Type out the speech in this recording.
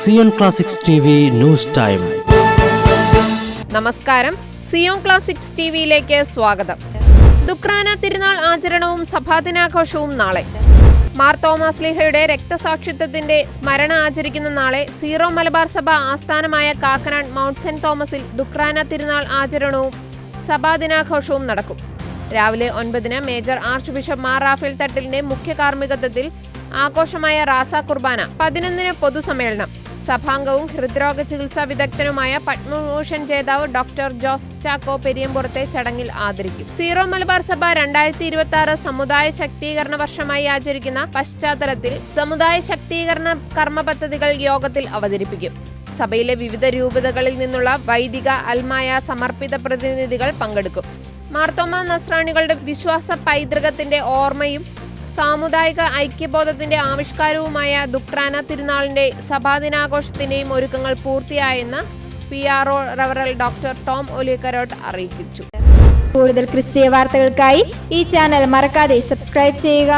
Zion classics TV news time. നമസ്കാരം, Zion classics TVയിലേക്ക് സ്വാഗതം. ദുക്രാന തിരുനാൾ ആചരണവും സഭാദിനാഘോഷവും നാളെ. മാർ തോമസ് ലീഹയുടെ രക്തസാക്ഷിത്വത്തിന്റെ സ്മരണ ആചരിക്കുന്ന നാളെ സീറോ മലബാർ സഭ ആസ്ഥാനമായ കാക്കനാട് മൗണ്ട് സെന്റ് തോമസിൽ ദുക്രാന തിരുനാൾ ആചരണവും സഭാദിനാഘോഷവും നടക്കും. രാവിലെ 9-ന് major archbishop Mar Raphael തട്ടിലിന്റെ മുഖ്യ കാർമ്മികത്വത്തിൽ ആഘോഷമായ റാസ കുർബാന, 11-ന് പൊതുസമ്മേളനം. സഭാംഗവും ഹൃദ്രോഗ ചികിത്സാ വിദഗ്ധനുമായ പത്മഭൂഷൺ ജേതാവ് ഡോക്ടർ ജോസ് ചാക്കോ പെരിയമ്പുറത്തെ ചടങ്ങിൽ ആദരിക്കും. സീറോ മലബാർ സഭ 2026 സമുദായ ശക്തീകരണ വർഷമായി ആചരിക്കുന്ന പശ്ചാത്തലത്തിൽ സമുദായ ശക്തീകരണ കർമ്മ പദ്ധതികൾ യോഗത്തിൽ അവതരിപ്പിക്കും. സഭയിലെ വിവിധ രൂപതകളിൽ നിന്നുള്ള വൈദിക, അൽമായ, സമർപ്പിത പ്രതിനിധികൾ പങ്കെടുക്കും. മാർത്തോമാ നസ്രാണികളുടെ വിശ്വാസ പൈതൃകത്തിന്റെ ഓർമ്മയും സാമുദായിക ഐക്യബോധത്തിന്റെ ആവിഷ്കാരവുമായ ദുക്രാന തിരുനാളിന്റെ സഭാദിനാഘോഷത്തിന്റെയും ഒരുക്കങ്ങൾ പൂർത്തിയായെന്ന് PRO റവറൽ ഡോക്ടർ ടോം ഒലിക്കരോട്ട് അറിയിച്ചു. കൂടുതൽ ക്രിസ്തീയ വാർത്തകൾക്കായി ഈ ചാനൽ മറക്കാതെ സബ്സ്ക്രൈബ് ചെയ്യുക.